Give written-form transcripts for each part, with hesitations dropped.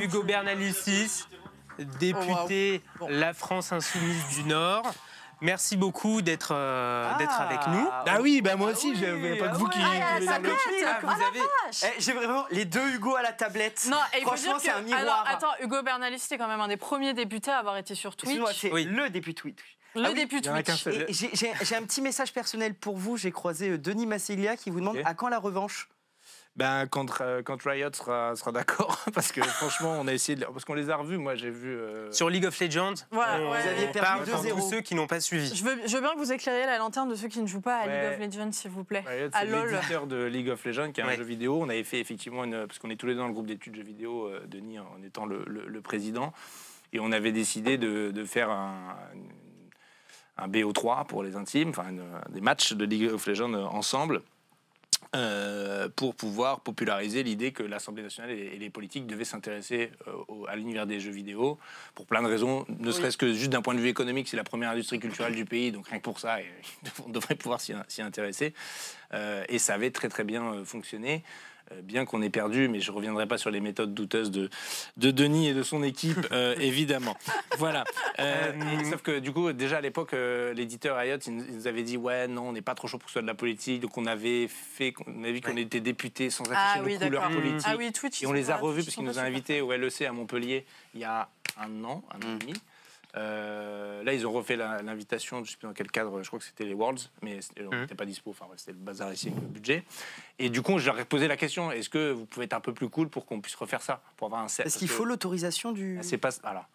Hugo Bernalicis, député La France Insoumise du Nord. Merci beaucoup d'être avec nous. Ah oui, bah moi aussi, j'avais pas que vous qui pouvez ça dans le compte. vous avez... J'ai vraiment les deux Hugo à la tablette. Non, et il faut Franchement, dire c'est un que, miroir. alors, attends, Hugo Bernalicis était quand même un des premiers députés à avoir été sur Twitch. Excuse-moi, c'est Oui. le député Twitch. Le député il y en a Twitch. qu'un seul. Et j'ai un petit message personnel pour vous. J'ai croisé Denis Masséglia qui vous demande à quand la revanche. Ben, quand Riot sera d'accord, parce que franchement, on a essayé parce qu'on les a revus. Moi, j'ai vu. Sur League of Legends, Voilà, on, ouais. Vous aviez on perdu parle pour 2-0. tous ceux qui n'ont pas suivi. Je veux bien que vous éclairiez la lanterne de ceux qui ne jouent pas à Ouais. League of Legends, s'il vous plaît. Riot, À c'est LoL. l'éditeur de League of Legends, qui est un Ouais. jeu vidéo. On avait fait effectivement parce qu'on est tous les deux dans le groupe d'études jeux vidéo, Denis en étant le président, et on avait décidé de faire un BO3 pour les intimes, enfin des matchs de League of Legends ensemble. Pour pouvoir populariser l'idée que l'Assemblée nationale et les politiques devaient s'intéresser à l'univers des jeux vidéo pour plein de raisons, ne serait-ce que juste d'un point de vue économique, c'est la première industrie culturelle du pays, donc rien que pour ça, on devrait pouvoir s'y intéresser. Et ça avait très très bien fonctionné. Bien qu'on ait perdu, mais je ne reviendrai pas sur les méthodes douteuses de Denis et de son équipe, évidemment. Voilà. Sauf que du coup, déjà à l'époque, l'éditeur Riot, il nous avait dit ouais, non, on n'est pas trop chaud pour que ce soit de la politique, donc on avait vu qu'on était députés sans afficher nos couleurs politiques. Ah oui, Twitch. Et on les a revus parce qu'ils nous ont invités au LEC à Montpellier il y a un an et demi. Là, ils ont refait l'invitation, je ne sais plus dans quel cadre, je crois que c'était les Worlds, mais on n'était pas dispo, enfin, c'était le bazar ici avec le budget. Et du coup, je leur ai posé la question, est-ce que vous pouvez être un peu plus cool pour qu'on puisse refaire ça, pour avoir un set? Est-ce qu'il faut l'autorisation du... C'est pas... Alors,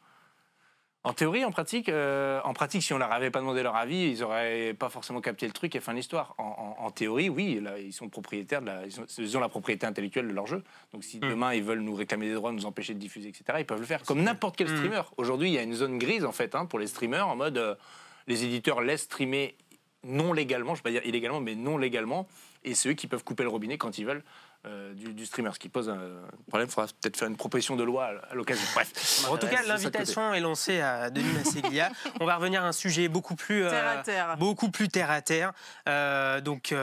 en théorie, en pratique, si on leur avait pas demandé leur avis, ils auraient pas forcément capté le truc et fin de l'histoire. En théorie, oui, là, ils sont propriétaires ils ont la propriété intellectuelle de leur jeu. Donc, si demain ils veulent nous réclamer des droits, nous empêcher de diffuser, etc., ils peuvent le faire. Comme n'importe quel streamer. Aujourd'hui, il y a une zone grise en fait pour les streamers en mode les éditeurs laissent streamer non légalement, je ne vais pas dire illégalement, mais non légalement, et c'est eux qui peuvent couper le robinet quand ils veulent. Du streamer, ce qui pose un problème. Il faudra peut-être faire une proposition de loi à l'occasion. Bref. En tout cas, l'invitation est lancée à Denis Masséglia. On va revenir à un sujet beaucoup plus terre à terre. Donc,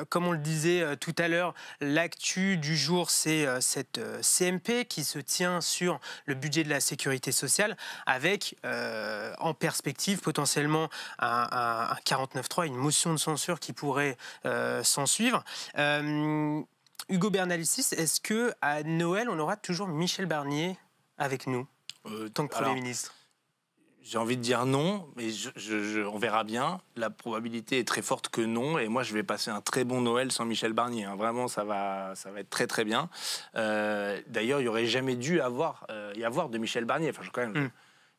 comme on le disait tout à l'heure, l'actu du jour, c'est cette CMP qui se tient sur le budget de la sécurité sociale, avec en perspective potentiellement un 49.3, une motion de censure qui pourrait s'en suivre. Hugo Bernalicis, est-ce qu'à Noël, on aura toujours Michel Barnier avec nous, tant que Premier ministre? J'ai envie de dire non, mais on verra bien. La probabilité est très forte que non, et moi je vais passer un très bon Noël sans Michel Barnier. Hein. Vraiment, ça va être très très bien. D'ailleurs, il n'y aurait jamais dû y avoir de Michel Barnier. Enfin, je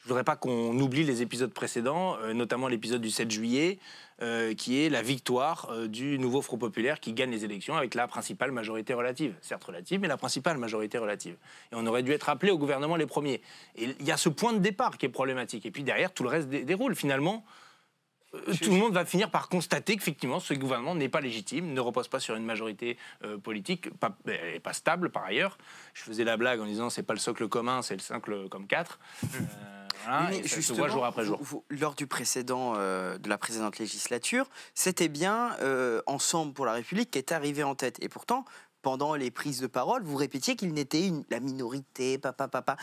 voudrais pas qu'on oublie les épisodes précédents, notamment l'épisode du 7 juillet, qui est la victoire du nouveau Front populaire qui gagne les élections avec la principale majorité relative. Certes relative, mais la principale majorité relative. Et on aurait dû être appelé au gouvernement les premiers. Et il y a ce point de départ qui est problématique. Et puis derrière, tout le reste déroule. Finalement, tout le monde va finir par constater qu'effectivement, ce gouvernement n'est pas légitime, ne repose pas sur une majorité politique, pas stable par ailleurs. Je faisais la blague en disant c'est pas le socle commun, c'est le socle comme 4. Voilà, mais ça se voit jour après jour. Lors du de la précédente législature, c'était bien Ensemble pour la République qui était arrivé en tête. Et pourtant, pendant les prises de parole, vous répétiez qu'il n'était la minorité, papa.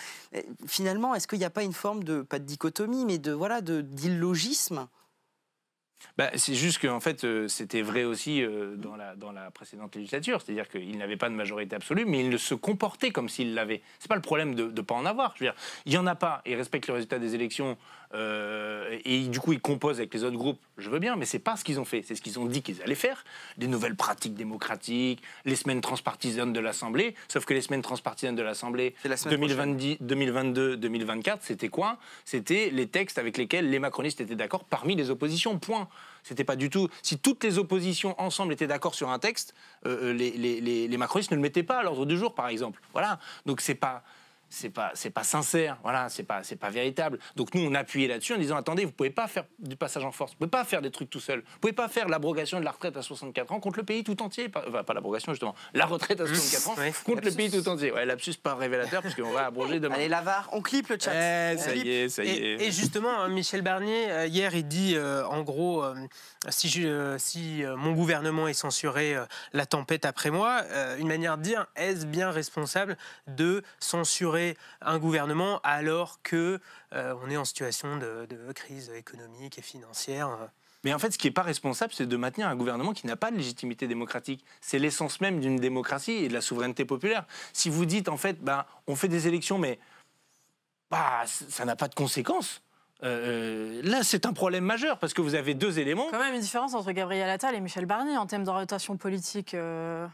Finalement, est-ce qu'il n'y a pas une forme pas de dichotomie, mais d'illogisme? C'est juste qu'en fait, c'était vrai aussi dans la précédente législature. C'est-à-dire qu'il n'avait pas de majorité absolue, mais il se comportait comme s'il l'avait. C'est pas le problème de ne pas en avoir. Je veux dire, il n'y en a pas. Il respecte le résultat des élections. Et du coup, ils composent avec les autres groupes. Je veux bien, mais c'est pas ce qu'ils ont fait. C'est ce qu'ils ont dit qu'ils allaient faire. Des nouvelles pratiques démocratiques, les semaines transpartisanes de l'Assemblée. Sauf que les semaines transpartisanes de l'Assemblée 2022-2024, c'était quoi? C'était les textes avec lesquels les macronistes étaient d'accord parmi les oppositions. Point. C'était pas du tout. Si toutes les oppositions ensemble étaient d'accord sur un texte, les macronistes ne le mettaient pas à l'ordre du jour, par exemple. Voilà. Donc c'est pas sincère, voilà, c'est pas véritable. Donc nous, on appuyait là-dessus en disant attendez, vous pouvez pas faire du passage en force, vous pouvez pas faire des trucs tout seul, vous pouvez pas faire l'abrogation de la retraite à 64 ans contre le pays tout entier, pas l'abrogation justement, la retraite à 64 ans contre le pays tout entier. Ouais, lapsus pas révélateur parce qu'on va abroger demain. Allez, Lavar, on clip le chat. Ça y est. Et justement, Michel Barnier, hier, il dit en gros, si mon gouvernement est censuré, la tempête après moi, une manière de dire, est-ce bien responsable de censurer gérer un gouvernement alors que on est en situation de crise économique et financière. Mais en fait, ce qui n'est pas responsable, c'est de maintenir un gouvernement qui n'a pas de légitimité démocratique. C'est l'essence même d'une démocratie et de la souveraineté populaire. Si vous dites, en fait, on fait des élections, mais ça n'a pas de conséquences. Là, c'est un problème majeur parce que vous avez deux éléments. Quand même une différence entre Gabriel Attal et Michel Barnier en termes d'orientation politique.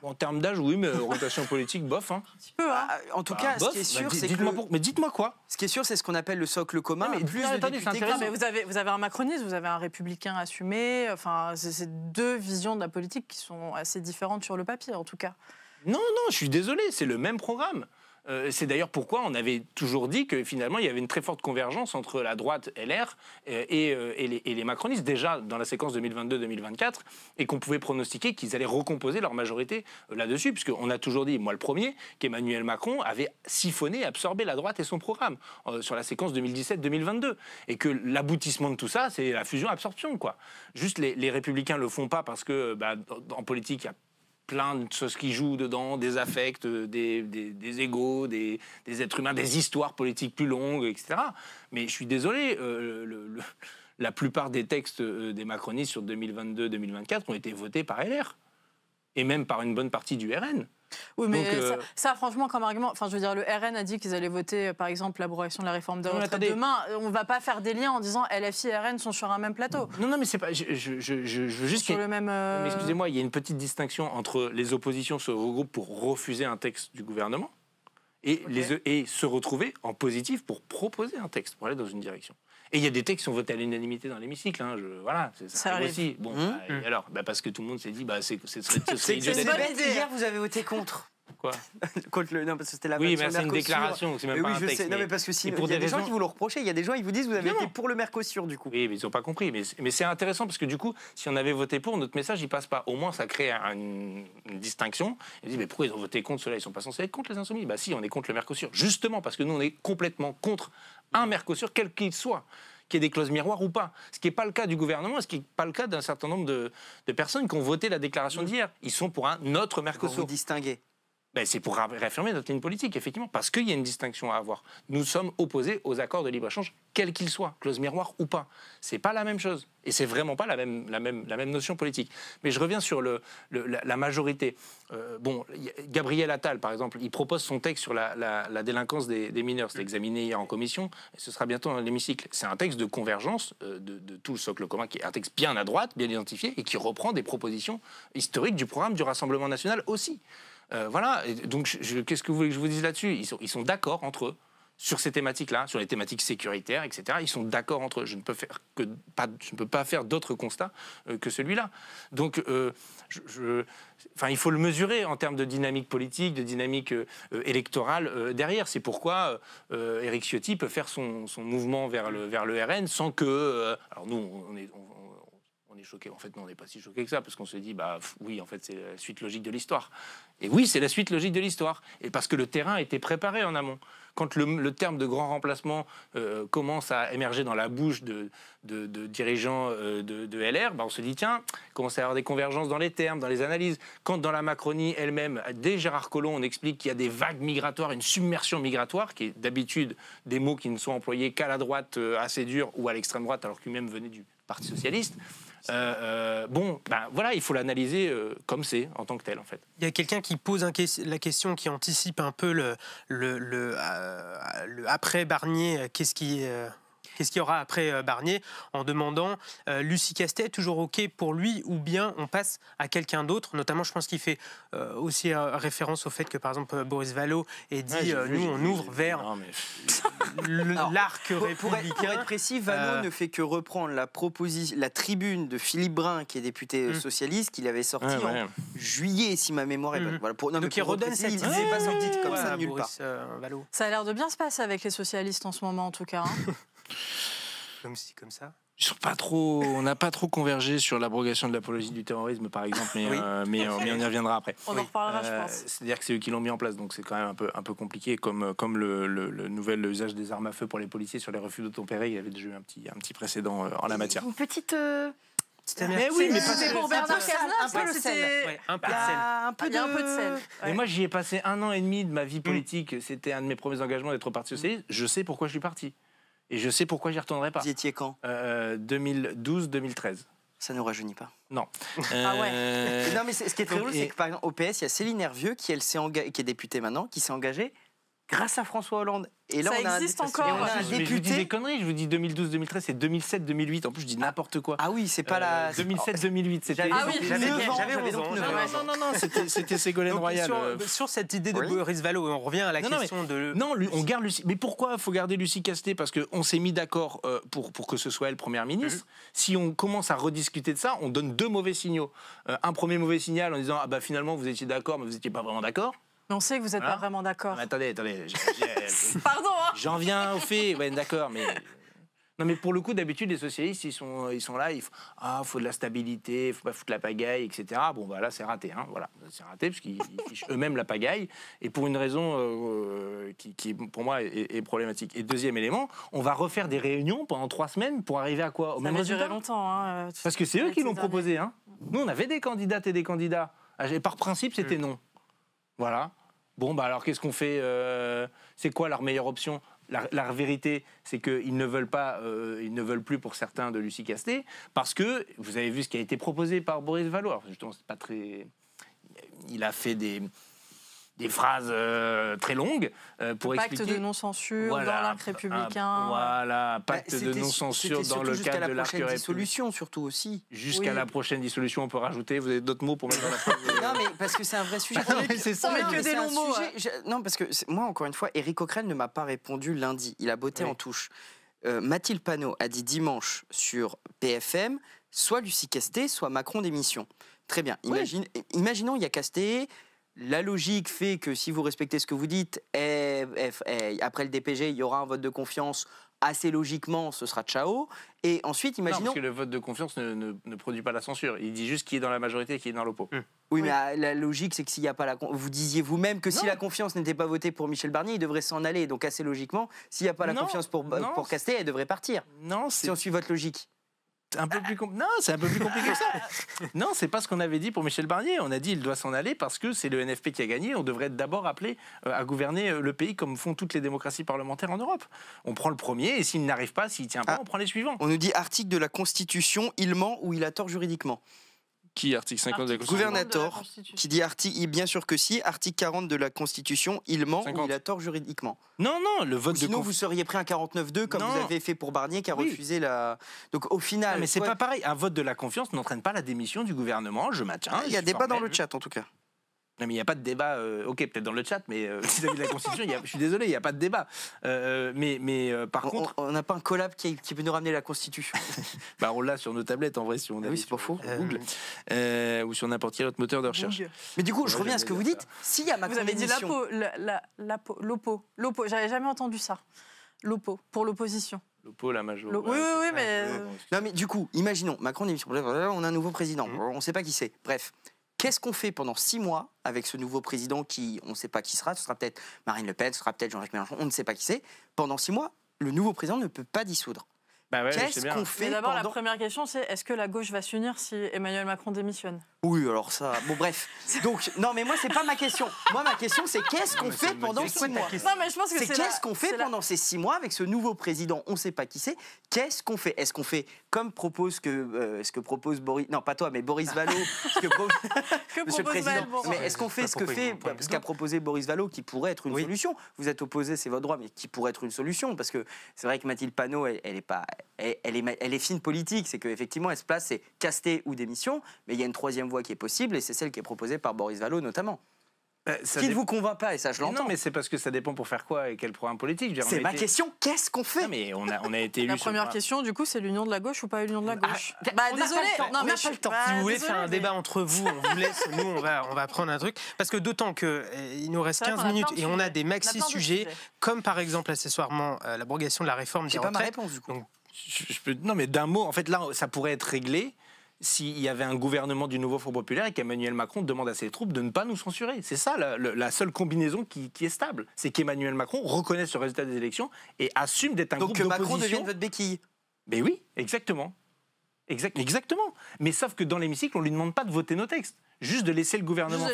En termes d'âge, oui, mais orientation politique, bof. Hein. Un petit peu, hein. En tout cas, bof. ce qui est sûr, c'est Mais dites-moi quoi. Ce qui est sûr, c'est ce qu'on appelle le socle commun. Non, mais plus attendez, de c'est intéressant. Mais vous avez un macroniste, vous avez un républicain assumé. Enfin, c'est deux visions de la politique qui sont assez différentes sur le papier, en tout cas. Non, je suis désolé, c'est le même programme. C'est d'ailleurs pourquoi on avait toujours dit que finalement il y avait une très forte convergence entre la droite LR et les macronistes déjà dans la séquence 2022-2024 et qu'on pouvait pronostiquer qu'ils allaient recomposer leur majorité là-dessus, puisqu'on a toujours dit, moi le premier, qu'Emmanuel Macron avait siphonné, absorbé la droite et son programme sur la séquence 2017-2022 et que l'aboutissement de tout ça, c'est la fusion-absorption, quoi. Juste les Républicains le font pas parce que en politique il y a plein de choses qui jouent dedans, des affects, des égos, des êtres humains, des histoires politiques plus longues, etc. Mais je suis désolé, la plupart des textes des macronistes sur 2022-2024 ont été votés par LR, et même par une bonne partie du RN. Oui, mais donc, ça, franchement, comme argument, enfin, je veux dire, le RN a dit qu'ils allaient voter, par exemple, l'abrogation de la réforme de retraite demain. On ne va pas faire des liens en disant LFI et RN sont sur un même plateau. Non, mais c'est pas. Je veux juste. Sur le même. Mais excusez-moi, il y a une petite distinction entre les oppositions se regroupent pour refuser un texte du gouvernement et se retrouver en positif pour proposer un texte pour aller dans une direction. Et il y a des textes qui sont votés à l'unanimité dans l'hémicycle. Hein, voilà, ça arrive aussi. Bon, et alors, parce que tout le monde s'est dit, c'est Hier, vous avez voté contre. Quoi? Contre non, parce que c'était la oui, mais c'est une déclaration, c'est même pas un texte. Sais, non, mais parce que si, il y a des gens qui vous le reprochaient, il y a des gens qui vous disent vous avez été pour le Mercosur, du coup. Oui, mais ils n'ont pas compris. Mais c'est intéressant parce que du coup, si on avait voté pour, notre message, il passe pas. Au moins, ça crée une distinction. Ils disent, mais pourquoi ils ont voté contre cela? Ils sont pas censés être contre les insoumis. Bah si, on est contre le Mercosur. Justement, parce que nous, on est complètement contre un Mercosur, quel qu'il soit, qu'il y ait des clauses miroirs ou pas. Ce qui n'est pas le cas du gouvernement, ce qui n'est pas le cas d'un certain nombre de personnes qui ont voté la déclaration d'hier. Ils sont pour un autre Mercosur. Pour vous distinguer. C'est pour réaffirmer notre ligne politique, effectivement, parce qu'il y a une distinction à avoir. Nous sommes opposés aux accords de libre-échange, quels qu'ils soient, clause miroir ou pas. C'est pas la même chose, et c'est vraiment pas la même notion politique. Mais je reviens sur la majorité. Gabriel Attal, par exemple, il propose son texte sur la délinquance des mineurs. C'est examiné hier en commission, et ce sera bientôt dans l'hémicycle. C'est un texte de convergence de tout le socle commun, qui est un texte bien à droite, bien identifié, et qui reprend des propositions historiques du programme du Rassemblement national aussi. Voilà, et donc qu'est-ce que vous voulez que je vous dise là-dessus? Ils sont d'accord entre eux sur ces thématiques-là, sur les thématiques sécuritaires, etc. Ils sont d'accord entre eux. Je ne peux pas faire d'autres constats que celui-là. Donc, il faut le mesurer en termes de dynamique politique, de dynamique électorale derrière. C'est pourquoi Éric Ciotti peut faire son mouvement vers le RN sans que... alors nous, on est choqués. En fait, non, on n'est pas si choqués que ça, parce qu'on se dit, oui, en fait, c'est la suite logique de l'histoire. Et oui, c'est la suite logique de l'histoire. Et parce que le terrain a été préparé en amont. Quand le terme de grand remplacement commence à émerger dans la bouche de dirigeants de LR, on se dit, tiens, commence à y avoir des convergences dans les termes, dans les analyses. Quand dans la Macronie elle-même, dès Gérard Collomb, on explique qu'il y a des vagues migratoires, une submersion migratoire, qui est d'habitude des mots qui ne sont employés qu'à la droite assez dure ou à l'extrême droite, alors que lui-même venait du Parti socialiste. Voilà, il faut l'analyser comme c'est, en tant que tel, en fait. Il y a quelqu'un qui pose la question, qui anticipe un peu le après Barnier, qu'est-ce qu'il y aura après Barnier, en demandant Lucie Castet, toujours OK pour lui, ou bien on passe à quelqu'un d'autre. Notamment, je pense qu'il fait aussi référence au fait que, par exemple, Boris Vallaud ait dit nous, on ouvre vers l'arc républicain. Pour être précis, Vallaud ne fait que reprendre la tribune de Philippe Brun, qui est député socialiste, qu'il avait sorti en juillet, si ma mémoire est bonne. Voilà, donc il redonne cette idée. Il n'est pas sorti comme ça nulle part. Ça a l'air de bien se passer avec les socialistes en ce moment, en tout cas. Comme ça. On n'a pas trop convergé sur l'abrogation de l'apologie du terrorisme, par exemple, mais on y reviendra après. On en reparlera, je pense. C'est-à-dire que c'est eux qui l'ont mis en place, donc c'est quand même un peu compliqué, comme le nouvel usage des armes à feu pour les policiers sur les refus d'obtempérer. Il y avait déjà eu un petit précédent en la matière. Une petite Mais oui, mais c'était pour Bernard Cazeneuve, un peu le sel. Un peu de sel. Il y a un peu de sel. Mais moi, j'y ai passé 1 an et demi de ma vie politique. C'était un de mes premiers engagements d'être au Parti socialiste. Je sais pourquoi je suis parti. Et je sais pourquoi j'y retournerai pas. Vous y étiez quand 2012-2013. Ça ne nous rajeunit pas. Non. Ah ouais. Non, mais ce qui est très drôle, c'est que par exemple, au PS, il y a Céline Hervieux, qui est députée maintenant, qui s'est engagée grâce à François Hollande. Et là, Ça on a existe un, encore. et on a un Je vous dis député. des conneries. Je vous dis 2012-2013, c'est 2007-2008. En plus, je dis n'importe quoi. Ah oui, c'est pas la. 2007-2008, c'était. Ah oui, J'avais 9 ans, j'avais 11 ans. donc 9 ans. Non, c'était Ségolène Donc, Royal. sur cette idée de Oui. Boris Vallaud, on revient à la Non, question de... Non, on garde Lucie. Mais pourquoi il faut garder Lucie Castet? Parce qu'on s'est mis d'accord pour que ce soit elle première ministre. Si on commence à rediscuter de ça, on donne 2 mauvais signaux. Un premier mauvais signal en disant ah bah finalement vous étiez d'accord, mais vous n'étiez pas vraiment d'accord. Mais on sait que vous n'êtes pas vraiment d'accord. Mais attendez. Pardon, hein. J'en viens au fait. Ouais, d'accord, mais. Non, mais pour le coup, d'habitude, les socialistes, ils sont là, faut de la stabilité, il faut pas foutre la pagaille, etc. Bon, bah là, c'est raté. Hein, voilà. C'est raté, parce qu'ils fichent eux-mêmes la pagaille, et pour une raison qui, pour moi, est problématique. Et deuxième élément, on va refaire des réunions pendant 3 semaines pour arriver à quoi? Au Ça même va résultat. durer longtemps. Hein, Parce que c'est eux qui l'ont ces proposé. Hein. Nous, on avait des candidates et des candidats. Et par principe, c'était non. Voilà. Bon, bah alors, qu'est-ce qu'on fait C'est quoi leur meilleure option? La vérité, c'est qu'ils ne veulent pas, ils ne veulent plus pour certains de Lucie Castet, parce que vous avez vu ce qui a été proposé par Boris Vallaud. Alors, justement, c'est pas très. Il a fait des phrases très longues pour expliquer. Pacte de non-censure dans l'arc républicain. Voilà, pacte de non-censure dans le cadre de l'arc prochaine républicain. dissolution, surtout aussi. Jusqu'à la prochaine dissolution, on peut rajouter. Vous avez d'autres mots pour mettre dans la phrase? Non, mais parce que c'est un vrai sujet. C'est ça. On met Non, que mais des c'est un longs mots. sujet. Non, parce que moi, encore une fois, Éric Coquerel ne m'a pas répondu lundi. Il a botté en touche. Mathilde Panot a dit dimanche sur BFM, soit Lucie Castet, soit Macron démission. Très bien. Imaginons, il y a Castet. La logique fait que si vous respectez ce que vous dites, après le DPG, il y aura un vote de confiance. Assez logiquement, ce sera ciao. Et ensuite, imaginons... Non, parce que le vote de confiance ne produit pas la censure. Il dit juste qui est dans la majorité et qui est dans l'oppo. Oui, mais la logique, c'est que s'il n'y a pas vous disiez vous-même que si la confiance n'était pas votée pour Michel Barnier, il devrait s'en aller. Donc assez logiquement, s'il n'y a pas la confiance pour Castet, elle devrait partir. Non, si on suit votre logique. Un peu plus non, c'est un peu plus compliqué que ça. Non, c'est pas ce qu'on avait dit pour Michel Barnier. On a dit il doit s'en aller parce que c'est le NFP qui a gagné. On devrait être d'abord appelé à gouverner le pays comme font toutes les démocraties parlementaires en Europe. On prend le premier et s'il n'arrive pas, s'il tient pas, on prend les suivants. On nous dit article de la Constitution, il ment ou il a tort juridiquement. Qui, article 50 de la Constitution? Gouvernateur, qui dit bien sûr que si, article 40 de la Constitution, il ment 50. Ou il a tort juridiquement. Non, le vote sinon, vous seriez pris un 49-2 comme vous avez fait pour Barnier qui a refusé la... Donc au final... Non, mais c'est pas pareil. Un vote de la confiance n'entraîne pas la démission du gouvernement, je maintiens. Il y a débat dans le chat en tout cas. Non, mais il n'y a pas de débat, ok, peut-être dans le chat, mais vis-à-vis de la Constitution, je suis désolé, il n'y a pas de débat. Par contre... On n'a pas un collab qui peut nous ramener la Constitution. On l'a sur nos tablettes, en vrai, si on a c'est pas faux. Google, ou sur n'importe quel autre moteur de recherche. Google. Mais du coup, je reviens à ce que vous dites. S'il y a Macron vous avez dit l'oppo. J'avais jamais entendu ça. L'oppo, pour l'opposition. L'oppo, la major. Oui, mais... Non, mais du coup, imaginons, Macron démission. On a un nouveau président. On ne sait pas qui c'est. Bref. Qu'est-ce qu'on fait pendant 6 mois avec ce nouveau président qui, on ne sait pas qui sera, ce sera peut-être Marine Le Pen, ce sera peut-être Jean-Jacques Mélenchon, on ne sait pas qui c'est. Pendant 6 mois, le nouveau président ne peut pas dissoudre. Qu'est-ce qu'on fait d'abord, la première question, c'est est-ce que la gauche va s'unir si Emmanuel Macron démissionne? Oui, alors ça... Bon, bref. Donc, non, mais moi, c'est pas ma question. Moi, ma question, c'est qu'est-ce qu'on fait pendant 6 mois? Non, mais je pense que c'est qu'est-ce qu'on fait pendant ces 6 mois avec ce nouveau président? On ne sait pas qui c'est. Qu'est-ce qu'on fait? Est-ce qu'on fait comme propose ce que propose Boris... Non, pas toi, mais Boris Vallaud. Monsieur le Président. Mais est-ce qu'on fait ce qu'a proposé Boris Vallaud, qui pourrait être une solution? Vous êtes opposé, c'est votre droit, mais qui pourrait être une solution? Parce que c'est vrai que Mathilde Panot, elle est fine politique. C'est qu'effectivement, elle se place, c'est Castet ou démission. Mais il y a une troisième voie qui est possible, et c'est celle qui est proposée par Boris Vallaud notamment. Qui ne vous convainc pas, et ça je l'entends. Non, mais c'est parce que ça dépend pour faire quoi et quel programme politique. C'est ma question, qu'est-ce qu'on fait? Non, mais on a été élu. La première question, du coup, c'est l'union de la gauche ou pas l'union de la gauche? Désolé, on n'a pas le temps. Si vous voulez faire un débat entre vous, on vous laisse, nous on va prendre un truc. Parce que d'autant qu'il nous reste 15 minutes et on a des maxi-sujets, comme par exemple accessoirement l'abrogation de la réforme des retraites. C'est pas ma réponse du coup. Donc, non, mais d'un mot, en fait, là, ça pourrait être réglé s'il y avait un gouvernement du nouveau Front populaire et qu'Emmanuel Macron demande à ses troupes de ne pas nous censurer. C'est ça la seule combinaison qui est stable. C'est qu'Emmanuel Macron reconnaisse le résultat des élections et assume d'être un groupe d'opposition. Donc que Macron devienne votre béquille. Ben oui, exactement. Exactement. Mais sauf que dans l'hémicycle, on ne lui demande pas de voter nos textes. Juste de laisser le gouvernement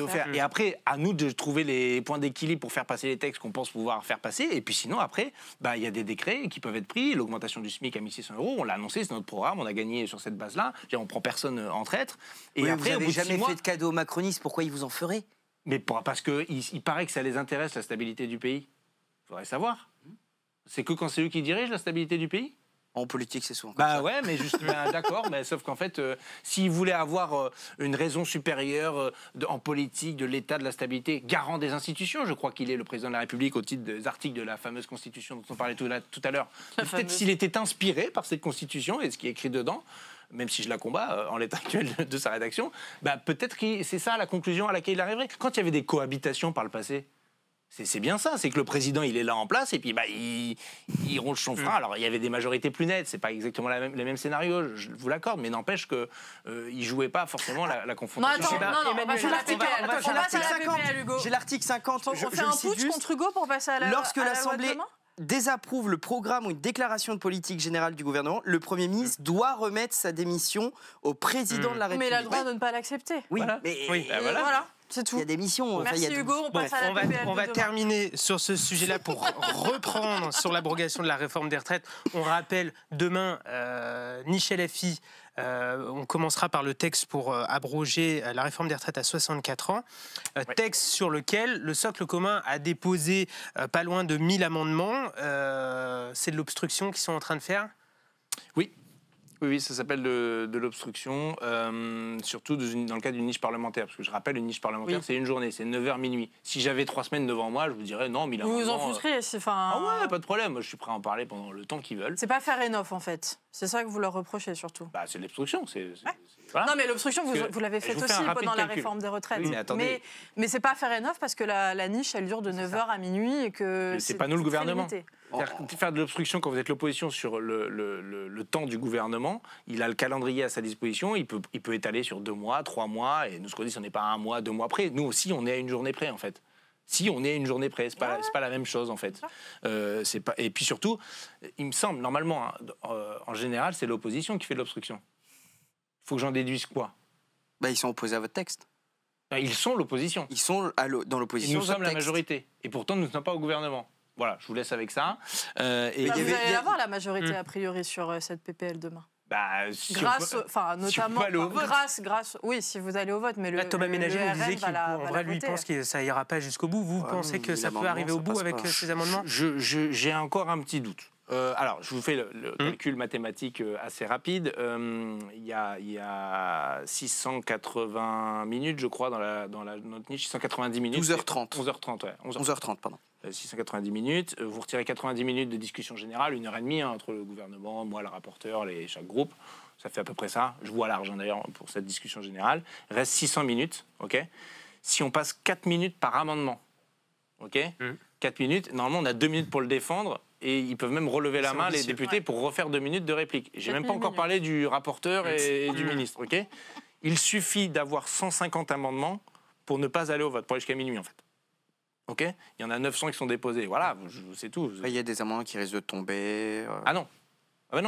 faire. Et après, à nous de trouver les points d'équilibre pour faire passer les textes qu'on pense pouvoir faire passer. Et puis sinon, après, il y a des décrets qui peuvent être pris. L'augmentation du SMIC à 1 600 €, on l'a annoncé, c'est notre programme, on a gagné sur cette base-là. On ne prend personne en traître. Et après, vous n'avez jamais fait de cadeau aux macronistes, pourquoi ils vous en feraient? Mais parce qu'il paraît que ça les intéresse, la stabilité du pays. Il faudrait savoir. C'est que quand c'est eux qui dirigent la stabilité du pays? En politique, c'est souvent. Ouais, mais juste, d'accord, mais sauf qu'en fait, s'ils voulaient avoir une raison supérieure en politique de l'État, de la stabilité, garant des institutions, je crois qu'il est le président de la République au titre des articles de la fameuse Constitution dont on parlait tout à l'heure. Peut-être s'il était inspiré par cette Constitution et ce qui est écrit dedans, même si je la combats en l'état actuel de sa rédaction, peut-être que c'est ça la conclusion à laquelle il arriverait. Quand il y avait des cohabitations par le passé, c'est bien ça, c'est que le président il est là en place et puis il ronge son frein. Alors il y avait des majorités plus nettes, c'est pas exactement les mêmes scénarios, je vous l'accorde, mais n'empêche que il jouait pas forcément la confrontation. On va sur l'article 50. J'ai l'article 50. On fait un putsch contre Hugo pour passer à la lorsque l'Assemblée désapprouve le programme ou une déclaration de politique générale du gouvernement, le Premier ministre doit remettre sa démission au président de la République. Mais il a le droit de ne pas l'accepter. Oui, voilà. Voilà. C'est tout. Il y a des missions. Merci Hugo, on passe à la PPL. On va terminer sur ce sujet-là pour reprendre sur l'abrogation de la réforme des retraites. On rappelle, demain, niche LFI, on commencera par le texte pour abroger la réforme des retraites à 64 ans. Texte sur lequel le socle commun a déposé pas loin de 1000 amendements. C'est de l'obstruction qu'ils sont en train de faire? Oui, ça s'appelle de l'obstruction, surtout dans le cadre d'une niche parlementaire. Parce que je rappelle, une niche parlementaire, c'est une journée, c'est 9h minuit. Si j'avais 3 semaines devant moi, je vous dirais non, mais il a vous vous en foutrez, Ah ouais, pas de problème, moi, je suis prêt à en parler pendant le temps qu'ils veulent. C'est pas faire enough, en fait. C'est ça que vous leur reprochez, surtout. C'est de l'obstruction. Voilà. Non, mais l'obstruction, vous l'avez faite aussi pendant la réforme des retraites. Oui, mais c'est pas faire enough parce que la niche, elle dure de 9h à minuit et que c'est pas nous le gouvernement. Faire de l'obstruction quand vous êtes l'opposition sur le temps du gouvernement, il a le calendrier à sa disposition, il peut étaler sur 2 mois, 3 mois, et nous ce qu'on dit, on n'est pas à 1 mois, 2 mois près. Nous aussi, on est à une journée près, en fait. Si on est à une journée près, c'est pas la même chose, en fait. Et puis surtout, il me semble, normalement, en général, c'est l'opposition qui fait de l'obstruction. Il faut que j'en déduise quoi? Ils sont opposés à votre texte. Ils sont l'opposition. Ils sont dans l'opposition. Nous sommes la majorité. Et pourtant, nous ne sommes pas au gouvernement. Voilà, je vous laisse avec ça. Vous allez avoir la majorité, a priori, sur cette PPL demain. Notamment, oui, si vous allez au vote, mais Thomas Ménager nous disait qu'en vrai, lui, il pense que ça ira pas jusqu'au bout. Vous pensez que ça peut arriver au bout avec ces amendements? J'ai encore un petit doute. Alors, je vous fais le calcul mathématique assez rapide. Il y a 680 minutes, je crois, dans notre niche. 690 minutes. 12h30. 11h30, ouais. 11h30, pardon. 690 minutes. Vous retirez 90 minutes de discussion générale, 1h30 entre le gouvernement, moi, le rapporteur, chaque groupe. Ça fait à peu près ça. Je vois large, d'ailleurs, pour cette discussion générale. Il reste 600 minutes, OK? Si on passe 4 minutes par amendement, OK? 4 minutes, normalement, on a 2 minutes pour le défendre. Et ils peuvent même relever la main, les députés, pour refaire 2 minutes de réplique. J'ai même pas encore parlé du rapporteur et du ministre, OK? Il suffit d'avoir 150 amendements pour ne pas aller au vote, pour aller jusqu'à minuit, en fait. OK? Il y en a 900 qui sont déposés. Voilà, c'est tout. Il y a des amendements qui risquent de tomber. Ah non.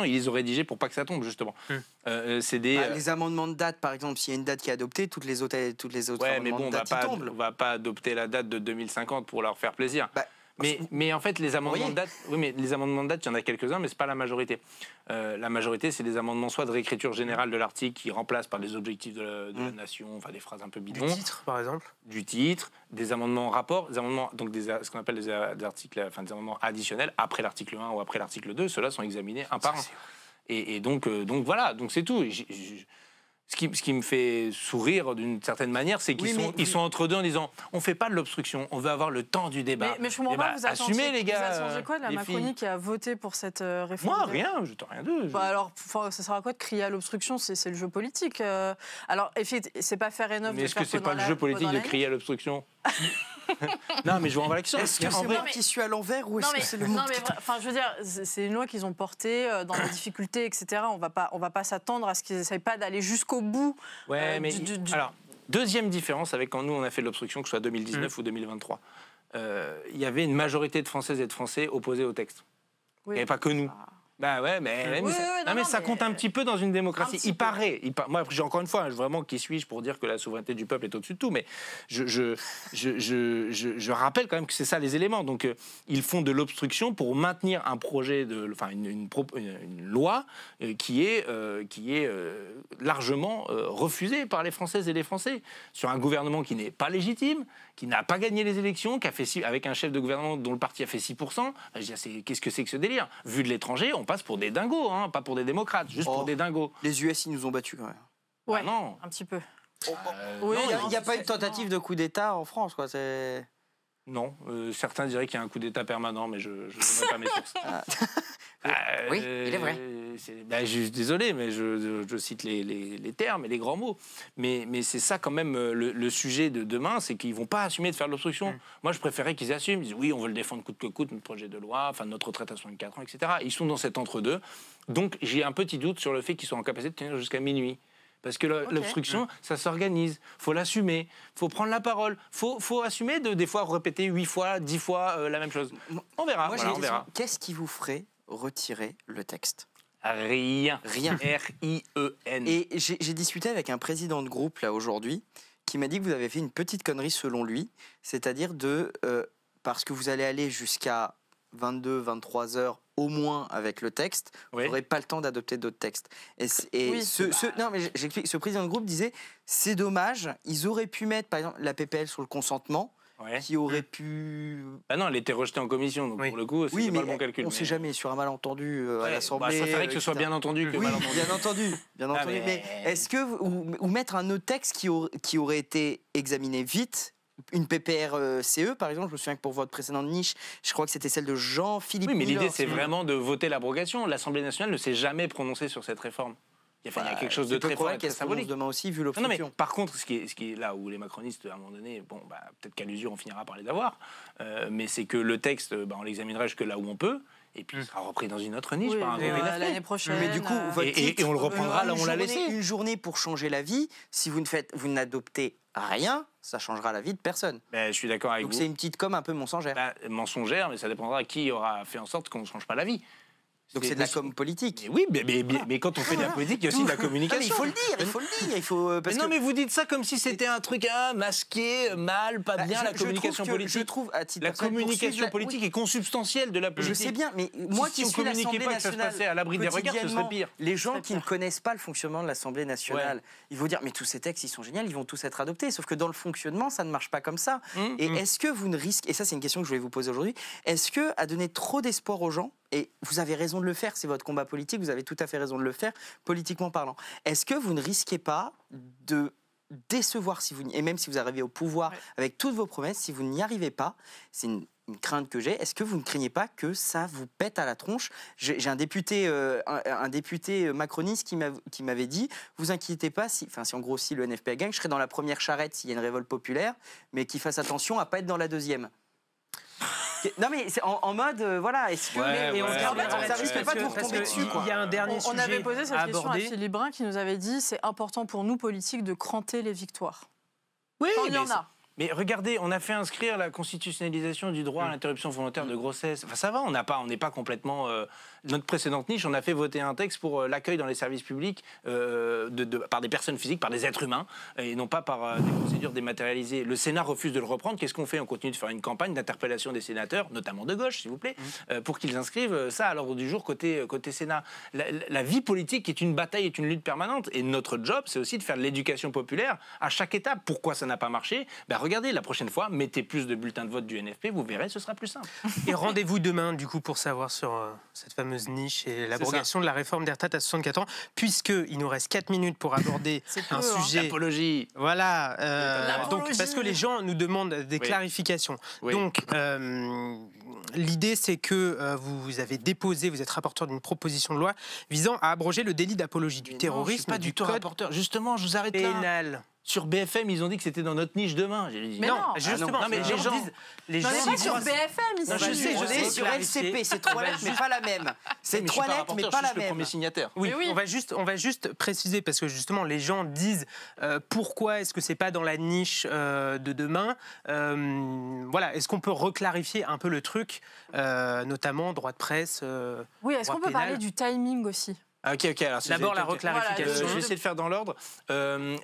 Ils les ont rédigés pour pas que ça tombe, justement. Les amendements de date, par exemple, s'il y a une date qui est adoptée, toutes les autres amendements de date tombent. On va pas adopter la date de 2050 pour leur faire plaisir. Mais en fait, les amendements de date, il y en a quelques-uns, mais c'est pas la majorité. La majorité, c'est des amendements soit de réécriture générale de l'article qui remplacent par les objectifs de la nation, enfin des phrases un peu bidons. Du titre, par exemple. Du titre, des amendements en rapport, des amendements, donc ce qu'on appelle des articles, enfin des amendements additionnels après l'article 1 ou après l'article 2. Ceux-là sont examinés un par un. Et donc voilà, donc c'est tout. Ce qui me fait sourire d'une certaine manière, c'est qu'ils sont entre deux en disant on ne fait pas de l'obstruction, on veut avoir le temps du débat. Mais je comprends pas, vous attendez quoi de la Macronie qui a voté pour cette réforme? Moi, rien, je n'ai rien d'eux. Alors, ça sert à quoi de crier à l'obstruction? C'est le jeu politique. Alors, c'est pas faire enough. Mais est-ce que c'est pas le jeu politique de crier à l'obstruction? Non, mais je vois en l'action. Est-ce que c'est moi qui suis à l'envers ou est-ce que c'est le monde? Je veux dire, c'est une loi qu'ils ont portée dans les difficultés, etc. On va pas s'attendre à ce qu'ils n'essayent pas d'aller jusqu'au bout. Alors, deuxième différence avec quand nous on a fait de l'obstruction, que ce soit 2019 ou 2023, il y avait une majorité de Françaises et de Français opposés au texte. Il n'y avait pas que nous. Bah ouais, mais ça compte un petit peu dans une démocratie. Il paraît. Moi, j'ai encore une fois, vraiment, qui suis-je pour dire que la souveraineté du peuple est au-dessus de tout, mais je rappelle quand même que c'est ça les éléments. Donc, ils font de l'obstruction pour maintenir un projet, une loi qui est largement refusée par les Françaises et les Français, sur un gouvernement qui n'est pas légitime, qui n'a pas gagné les élections, qui a fait avec un chef de gouvernement dont le parti a fait 6%. Qu'est-ce que c'est que ce délire? Vu de l'étranger, on passe pour des dingos, hein, pas pour des démocrates, juste pour des dingos. Les US, ils nous ont battus quand même. Ouais, non. Un petit peu. Oui, il n'y a pas eu de tentative de coup d'État en France, quoi. Non, certains diraient qu'il y a un coup d'État permanent, mais je ne connais pas mes sources. Oui, il est vrai. Je suis désolé, mais je cite les termes et les grands mots. Mais c'est ça quand même le sujet de demain, c'est qu'ils ne vont pas assumer de faire de l'obstruction. Moi, je préférais qu'ils assument. Ils disent oui, on veut le défendre coûte que coûte, notre projet de loi, enfin notre retraite à 64 ans, etc. Ils sont dans cet entre-deux. Donc j'ai un petit doute sur le fait qu'ils soient en capacité de tenir jusqu'à minuit. Parce que l'obstruction, ça s'organise. Il faut l'assumer. Il faut prendre la parole. Il faut assumer de des fois répéter 8 fois, 10 fois la même chose. On verra. Moi, on verra. Qu'est-ce qui vous ferait retirer le texte? Rien. R-I-E-N. Et j'ai discuté avec un président de groupe là aujourd'hui qui m'a dit que vous avez fait une petite connerie selon lui, c'est-à-dire parce que vous allez aller jusqu'à 22, 23 heures au moins avec le texte, vous n'aurez pas le temps d'adopter d'autres textes. Ce président de groupe disait, c'est dommage, ils auraient pu mettre par exemple la PPL sur le consentement, qui aurait pu... Ah non, elle était rejetée en commission, donc pour le coup, c'est pas le bon calcul. On ne sait jamais, sur un malentendu à l'Assemblée... je préférais que ce soit bien entendu que mal entendu. Bien entendu. Mais est-ce que... Ou mettre un autre texte qui aurait été examiné vite, une PPR-CE, par exemple, je me souviens que pour votre précédente niche, je crois que c'était celle de Jean-Philippe Oui, mais l'idée, c'est vraiment de voter l'abrogation. L'Assemblée nationale ne s'est jamais prononcée sur cette réforme. Il y a quelque chose de très fort et très symbolique. Demain aussi, vu l'obstruction. Par contre, ce qui est là où les macronistes, à un moment donné, peut-être qu'à l'usure, on finira par les avoir, mais c'est que le texte, on l'examinera jusque là où on peut, et puis il sera repris dans une autre niche par un groupe l'année prochaine. Mais du coup, et on le reprendra là où on l'a laissé. Une journée pour changer la vie, si vous n'adoptez rien, ça changera la vie de personne. Je suis d'accord avec vous. Donc c'est une petite com un peu mensongère. Mensongère, mais ça dépendra qui aura fait en sorte qu'on ne change pas la vie. Donc c'est de la com politique. Oui, mais quand on fait de la politique, il y a aussi de la communication. Il faut le dire. Mais vous dites ça comme si c'était un truc masqué, mal, pas bien, la communication politique. Je trouve, à titre la communication politique est consubstantielle de la politique. Je sais bien, mais moi qui suis l'Assemblée nationale, ça se passait à l'abri des regards, ce serait pire. Les gens qui ne connaissent pas le fonctionnement de l'Assemblée nationale, ils vont dire, mais tous ces textes, ils sont géniaux, ils vont tous être adoptés. Sauf que dans le fonctionnement, ça ne marche pas comme ça. Et est-ce que vous ne risquez, et ça c'est une question que je voulais vous poser aujourd'hui, est-ce que à donner trop d'espoir aux gens, et vous avez raison de le faire, c'est votre combat politique, vous avez tout à fait raison de le faire, politiquement parlant. Est-ce que vous ne risquez pas de décevoir, et même si vous arrivez au pouvoir avec toutes vos promesses, si vous n'y arrivez pas, c'est une crainte que j'ai, est-ce que vous ne craignez pas que ça vous pète à la tronche? J'ai un député macroniste qui m'avait dit, vous inquiétez pas, si en gros si le NFP gagne, je serai dans la première charrette s'il y a une révolte populaire, mais qu'il fasse attention à ne pas être dans la deuxième. Non mais c'est en mode voilà, est-ce que ça risque pas de vous retomber dessus quoi. Il y a un dernier sujet. On avait posé cette question à Philippe Brun qui nous avait dit c'est important pour nous politiques de cranter les victoires. Oui, il y en a. Mais regardez, on a fait inscrire la constitutionnalisation du droit à l'interruption volontaire de grossesse. Enfin, ça va, on n'est pas complètement... Notre précédente niche, on a fait voter un texte pour l'accueil dans les services publics par des personnes physiques, par des êtres humains, et non pas par des procédures dématérialisées. Le Sénat refuse de le reprendre. Qu'est-ce qu'on fait? On continue de faire une campagne d'interpellation des sénateurs, notamment de gauche, s'il vous plaît, pour qu'ils inscrivent ça à l'ordre du jour côté Sénat. La vie politique est une bataille, est une lutte permanente, et notre job, c'est aussi de faire de l'éducation populaire à chaque étape. Pourquoi ça n'a pas marché? Regardez, la prochaine fois, mettez plus de bulletins de vote du NFP, vous verrez, ce sera plus simple. Et rendez-vous demain, du coup, pour savoir sur cette fameuse niche et l'abrogation de la réforme des retraites à 64 ans, puisqu'il nous reste 4 minutes pour aborder un sujet... L'apologie. Voilà. Donc, parce que les gens nous demandent des clarifications. Oui. Donc, l'idée, c'est que vous êtes rapporteur d'une proposition de loi visant à abroger le délit d'apologie du terrorisme, pas du tout rapporteur. Justement, je vous arrête là. Pénal. Sur BFM, ils ont dit que c'était dans notre niche demain. Mais non, justement. Non, mais les gens disent. Les gens disent sur BFM, ils sont je sais, sur LCP, c'est trois lettres, mais pas la même. C'est trois lettres, mais pas la même. Le premier signataire. Oui, on va juste préciser, parce que justement, les gens disent pourquoi est-ce que c'est pas dans la niche de demain. Voilà, est-ce qu'on peut reclarifier un peu le truc, notamment droit de presse. Oui, est-ce qu'on peut parler du timing aussi? Ok. Alors, d'abord la reclarification. Je vais essayer de faire dans l'ordre.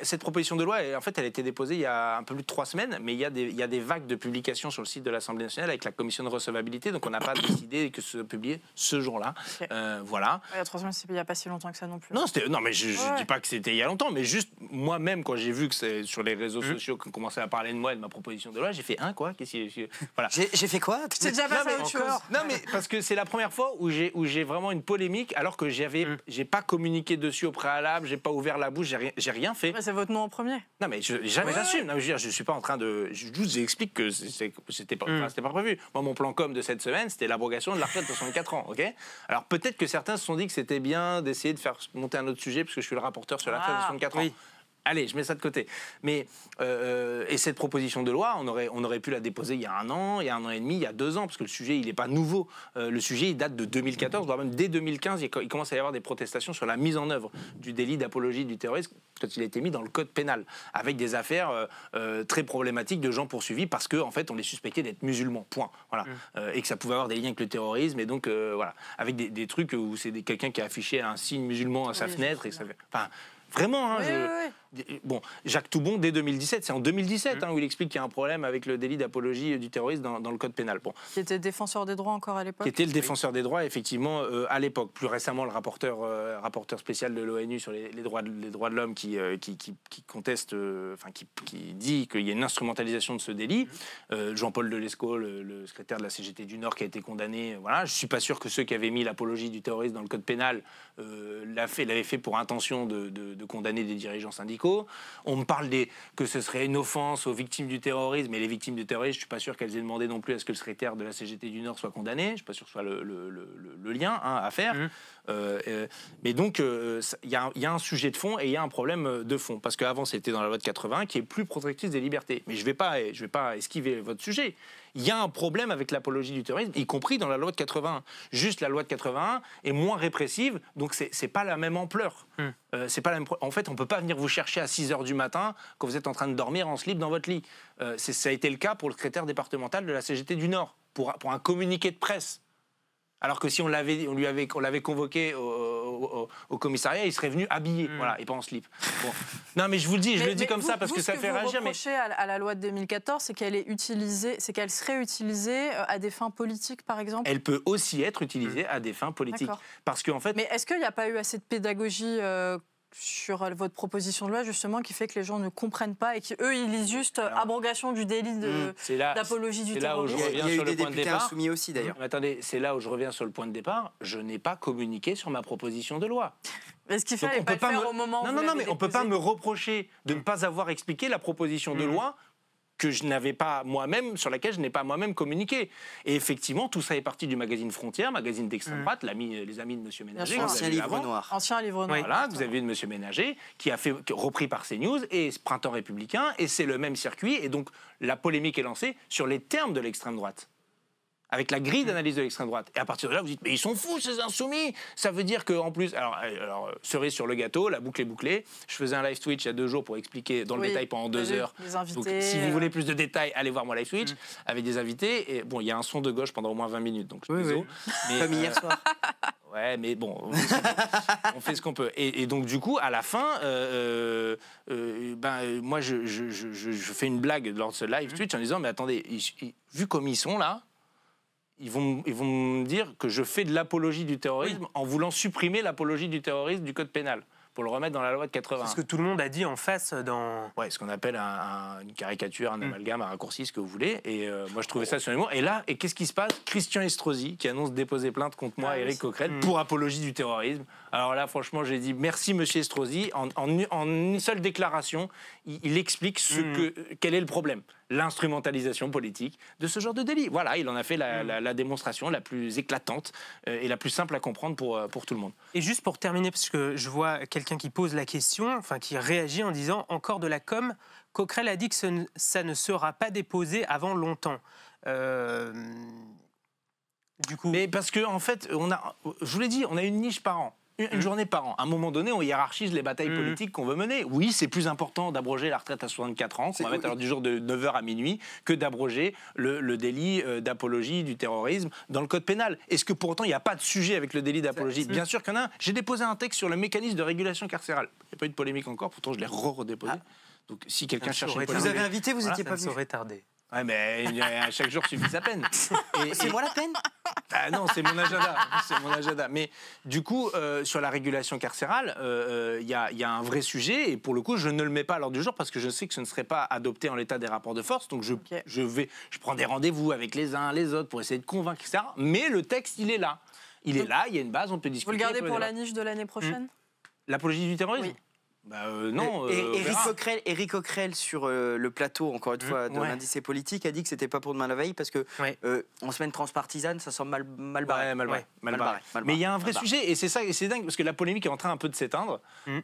Cette proposition de loi, en fait, elle a été déposée il y a un peu plus de 3 semaines, mais il y a des vagues de publications sur le site de l'Assemblée nationale avec la commission de recevabilité, donc on n'a pas décidé que ce soit publié ce jour-là. Voilà. Il y a 3 semaines, il n'y a pas si longtemps que ça non plus. Non, mais je ne dis pas que c'était il y a longtemps, mais juste moi-même, quand j'ai vu que c'est sur les réseaux sociaux qu'on commençait à parler de moi et de ma proposition de loi, j'ai fait quoi voilà. J'ai fait quoi? Tu t'es déjà passé à autre chose. Non, mais parce que c'est la première fois où j'ai vraiment une polémique, alors que j'ai pas communiqué dessus au préalable, j'ai pas ouvert la bouche, j'ai rien fait. C'est votre nom en premier. Non, mais j'assume. Non, je suis pas en train de. Je vous explique que c'était pas prévu. Moi, mon plan com de cette semaine, c'était l'abrogation de la retraite de 64 ans. Ok. Alors peut-être que certains se sont dit que c'était bien d'essayer de faire monter un autre sujet, parce que je suis le rapporteur sur la retraite de 64 ans. Oui. Allez, je mets ça de côté. Mais et cette proposition de loi, on aurait pu la déposer il y a 1 an, il y a 1 an et demi, il y a 2 ans, parce que le sujet, il n'est pas nouveau. Le sujet, il date de 2014, voire même dès 2015, il commence à y avoir des protestations sur la mise en œuvre du délit d'apologie du terrorisme quand il a été mis dans le code pénal, avec des affaires très problématiques de gens poursuivis parce qu'en fait, on les suspectait d'être musulmans, point. Voilà. Et que ça pouvait avoir des liens avec le terrorisme, et donc, voilà. Avec des trucs où c'est quelqu'un qui a affiché un signe musulman à sa fenêtre, et ça fait... Enfin, vraiment, hein, Bon, Jacques Toubon, dès 2017, c'est en 2017 où il explique qu'il y a un problème avec le délit d'apologie du terrorisme dans le code pénal. Bon. Qui était défenseur des droits encore à l'époque. Qui était le défenseur des droits, effectivement, à l'époque. Plus récemment, le rapporteur spécial de l'ONU sur les droits de l'homme qui conteste, qui dit qu'il y a une instrumentalisation de ce délit. Jean-Paul Delescaux, le secrétaire de la CGT du Nord, qui a été condamné. Voilà. Je ne suis pas sûr que ceux qui avaient mis l'apologie du terrorisme dans le code pénal l'avaient fait pour intention de condamner des dirigeants syndicaux. On me parle que ce serait une offense aux victimes du terrorisme, mais les victimes du terrorisme, je ne suis pas sûr qu'elles aient demandé non plus à ce que le secrétaire de la CGT du Nord soit condamné. Je ne suis pas sûr que ce soit le lien à faire. Mais donc, il y a un sujet de fond et il y a un problème de fond. Parce qu'avant, c'était dans la loi de 81 qui est plus protectrice des libertés. Mais je ne vais pas esquiver votre sujet. Il y a un problème avec l'apologie du terrorisme, y compris dans la loi de 81. Juste la loi de 81 est moins répressive, donc c'est pas la même ampleur. C'est pas la même. En fait, on peut pas venir vous chercher à 6h du matin quand vous êtes en train de dormir en slip dans votre lit. Ça a été le cas pour le secrétaire départemental de la CGT du Nord, pour un communiqué de presse. Alors que si on l'avait convoqué au commissariat, il serait venu habillé, voilà, et pas en slip. Bon. Non, mais je vous le dis, je le dis comme ça parce que ça fait réagir. Mais ce que vous reprochez à la loi de 2014, c'est qu'elle serait utilisée à des fins politiques, par exemple. Elle peut aussi être utilisée à des fins politiques, parce qu'en fait. Mais est-ce qu'il n'y a pas eu assez de pédagogie sur votre proposition de loi, justement, qui fait que les gens ne comprennent pas et qu'eux, ils lisent juste abrogation du délit d'apologie du terrorisme. Il y a eu des députés insoumis aussi, d'ailleurs. Attendez, c'est là où je reviens sur le point de départ. Je n'ai pas communiqué sur ma proposition de loi. Est-ce qu'il fallait pas le faire au moment où Non, mais on ne peut pas me reprocher de ne pas avoir expliqué la proposition de loi que je n'avais pas moi-même, sur laquelle je n'ai pas moi-même communiqué. Et effectivement, tout ça est parti du magazine Frontières, magazine d'extrême droite, les amis de M. Ménager. Ancien livre noir. Ancien livre noir. Voilà, vous avez vu de M. Ménager, qui a repris par CNews et Printemps républicain, et c'est le même circuit. Et donc, la polémique est lancée sur les termes de l'extrême droite, avec la grille d'analyse de l'extrême droite. Et à partir de là, vous dites, mais ils sont fous, ces insoumis. Ça veut dire qu'en plus... Alors, cerise sur le gâteau, la boucle est bouclée. Je faisais un live Twitch il y a 2 jours pour expliquer dans le détail pendant 2 heures. Donc, si vous voulez plus de détails, allez voir mon live Twitch avec des invités. Et bon, il y a un son de gauche pendant au moins 20 minutes, donc je suis désolé. Mais, comme hier soir. Ouais, mais bon, on fait ce qu'on peut. Et donc, du coup, à la fin, moi, je fais une blague lors de ce live Twitch en disant, mais attendez, vu comme ils sont là, ils vont me dire que je fais de l'apologie du terrorisme en voulant supprimer l'apologie du terrorisme du code pénal pour le remettre dans la loi de 80. C'est ce que tout le monde a dit en face dans... Ouais, ce qu'on appelle une caricature, un amalgame, un raccourci, ce que vous voulez. Et moi, je trouvais ça sur les mots. Et là, qu'est-ce qui se passe? Christian Estrosi, qui annonce déposer plainte contre moi et Éric Coquerel pour apologie du terrorisme. Alors là, franchement, j'ai dit merci, monsieur Estrosi. En une seule déclaration, il explique quel est le problème. l'instrumentalisation politique de ce genre de délit. Voilà, il en a fait la démonstration la plus éclatante et la plus simple à comprendre pour tout le monde. Et juste pour terminer, parce que je vois quelqu'un qui pose la question, enfin qui réagit en disant « Encore de la com », Coquerel a dit que ça ne sera pas déposé avant longtemps. Du coup... Mais parce qu'en fait, je vous l'ai dit, on a une niche par an. Une journée par an. À un moment donné, on hiérarchise les batailles politiques qu'on veut mener. Oui, c'est plus important d'abroger la retraite à 64 ans, qu'on va mettre à l'heure du jour de 9h à minuit, que d'abroger le délit d'apologie du terrorisme dans le code pénal. Est-ce que pour autant, il n'y a pas de sujet avec le délit d'apologie? Bien sûr qu'il y en a un. J'ai déposé un texte sur le mécanisme de régulation carcérale. Il n'y a pas eu de polémique encore, pourtant je l'ai redéposé. Donc si quelqu'un cherche une polémique... Vous avez invité, vous n'étiez pas venu. Ça serait tardé. Ouais, mais chaque jour suffit sa peine. C'est moi la peine? Ah non, c'est mon agenda. C'est mon agenda. Mais du coup, sur la régulation carcérale, il y a un vrai sujet. Et pour le coup, je ne le mets pas à l'ordre du jour parce que je sais que ce ne serait pas adopté en l'état des rapports de force. Donc je prends des rendez-vous avec les uns, les autres pour essayer de convaincre, etc. Mais le texte, il est là. Il est là, il y a une base, on peut discuter. Vous le gardez pour la niche de l'année prochaine? L'apologie du terrorisme? Oui. Non. Éric Coquerel sur le plateau, encore une fois, de l'indice politique, a dit que c'était pas pour demain la veille parce que en semaine transpartisane, ça semble mal barré. Mal barré. Mais il y a un vrai sujet et c'est ça, et c'est dingue parce que la polémique est en train un peu de s'éteindre.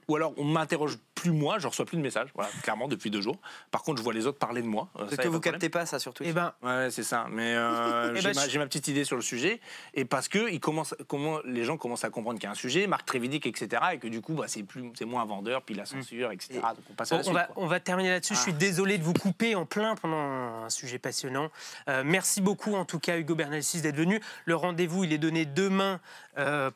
Ou alors on m'interroge plus moi, je reçois plus de messages, voilà, clairement depuis 2 jours. Par contre, je vois les autres parler de moi. C'est que vous captez pas ça surtout. Ouais, c'est ça. Mais j'ai ma petite idée sur le sujet et parce que les gens commencent à comprendre qu'il y a un sujet, Marc Trévidic, etc. Et que du coup, c'est moins vendeur. La censure, etc. Donc on passe à la suite, on va terminer là-dessus. Je suis désolé de vous couper en plein pendant un sujet passionnant. Merci beaucoup, en tout cas, Hugo Bernalicis, d'être venu. Le rendez-vous, il est donné demain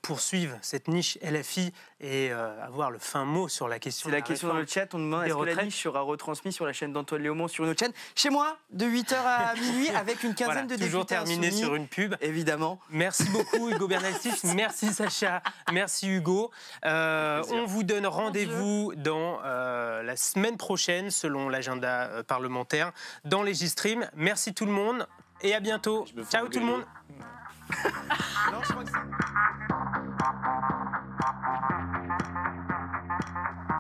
pour suivre cette niche LFI et avoir le fin mot sur la question. C'est la question dans le chat. On demande est-ce que la niche sera retransmise sur la chaîne d'Antoine Léaumont sur une autre chaîne. Chez moi, de 8h à minuit, avec une quinzaine de députés. Toujours terminé sur une pub. Évidemment. Merci beaucoup, Hugo Bernalicis. Merci, Sacha. Merci, Hugo. On vous donne rendez-vous dans la semaine prochaine, selon l'agenda parlementaire, dans Légistream. Merci tout le monde et à bientôt. Ciao tout le monde. Non, je crois que